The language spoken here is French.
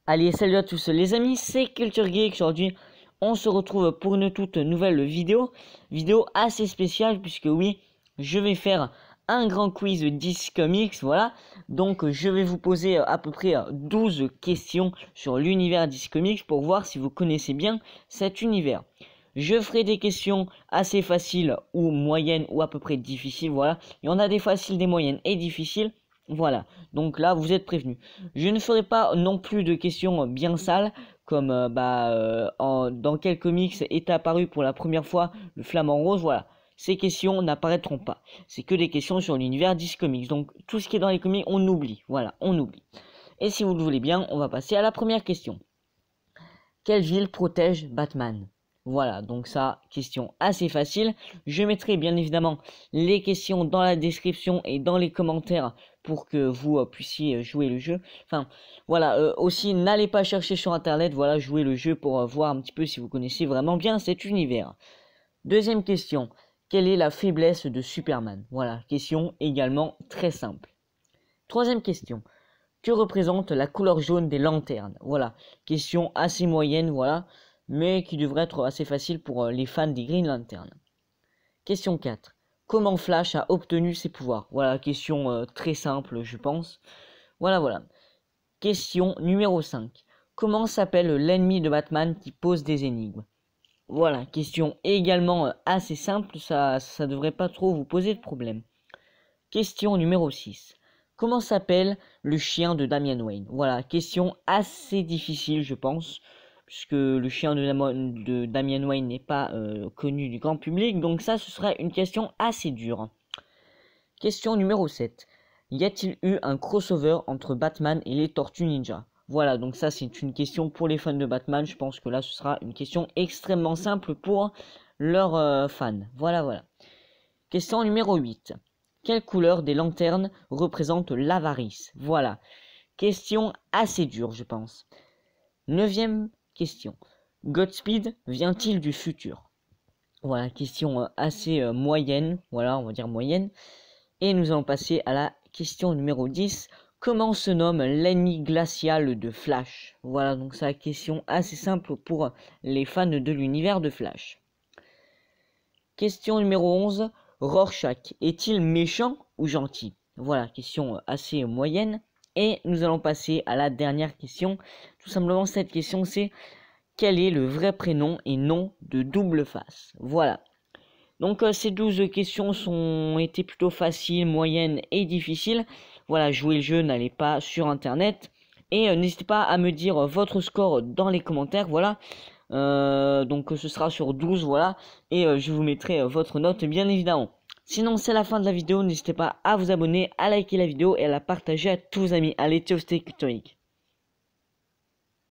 Allez, salut à tous les amis, c'est Culture Geek. Aujourd'hui, on se retrouve pour une toute nouvelle vidéo assez spéciale puisque oui, je vais faire un grand quiz 10 comics, voilà. Donc, je vais vous poser à peu près 12 questions sur l'univers 10 comics pour voir si vous connaissez bien cet univers. Je ferai des questions assez faciles ou moyennes ou à peu près difficiles, voilà. Il y en a des faciles, des moyennes et difficiles. Voilà, donc là vous êtes prévenus. Je ne ferai pas non plus de questions bien sales comme dans quel comics est apparu pour la première fois le flamant rose. Voilà, ces questions n'apparaîtront pas. C'est que des questions sur l'univers 10 comics. Donc tout ce qui est dans les comics, on oublie. Voilà, on oublie. Et si vous le voulez bien, on va passer à la première question. Quelle ville protège Batman ? Voilà, donc ça, question assez facile. Je mettrai bien évidemment les questions dans la description et dans les commentaires pour que vous puissiez jouer le jeu. Enfin, voilà, aussi, n'allez pas chercher sur Internet, voilà, jouez le jeu pour voir un petit peu si vous connaissez vraiment bien cet univers. Deuxième question, quelle est la faiblesse de Superman? Voilà, question également très simple. Troisième question, que représente la couleur jaune des lanternes? Voilà, question assez moyenne, voilà, mais qui devrait être assez facile pour les fans des Green Lantern. Question 4. Comment Flash a obtenu ses pouvoirs? Voilà, question très simple, je pense. Voilà. Question numéro 5. Comment s'appelle l'ennemi de Batman qui pose des énigmes? Voilà, question également assez simple, ça devrait pas trop vous poser de problème. Question numéro 6. Comment s'appelle le chien de Damian Wayne? Voilà, question assez difficile, je pense, puisque le chien de Damian Wayne n'est pas connu du grand public, donc ça, ce sera une question assez dure. Question numéro 7. Y a-t-il eu un crossover entre Batman et les Tortues Ninja? Voilà, donc ça, c'est une question pour les fans de Batman. Je pense que là, ce sera une question extrêmement simple pour leurs fans. Voilà. Question numéro 8. Quelle couleur des lanternes représente l'avarice? Voilà. Question assez dure, je pense. 9e question. Godspeed vient-il du futur? Voilà, question assez moyenne. Voilà, on va dire moyenne. Et nous allons passer à la question numéro 10. Comment se nomme l'ennemi glacial de Flash? Voilà, donc c'est la question assez simple pour les fans de l'univers de Flash. Question numéro 11. Rorschach est-il méchant ou gentil? Voilà, question assez moyenne. Et nous allons passer à la dernière question. Tout simplement, cette question, c'est quel est le vrai prénom et nom de Double Face? Voilà. Donc, ces 12 questions ont été plutôt faciles, moyennes et difficiles. Voilà, jouez le jeu, n'allez pas sur Internet. Et n'hésitez pas à me dire votre score dans les commentaires, voilà. Donc ce sera sur 12, voilà. Et je vous mettrai votre note, bien évidemment. Sinon, c'est la fin de la vidéo. N'hésitez pas à vous abonner, à liker la vidéo et à la partager à tous vos amis. Allez, ciao, c'était Culture Geek.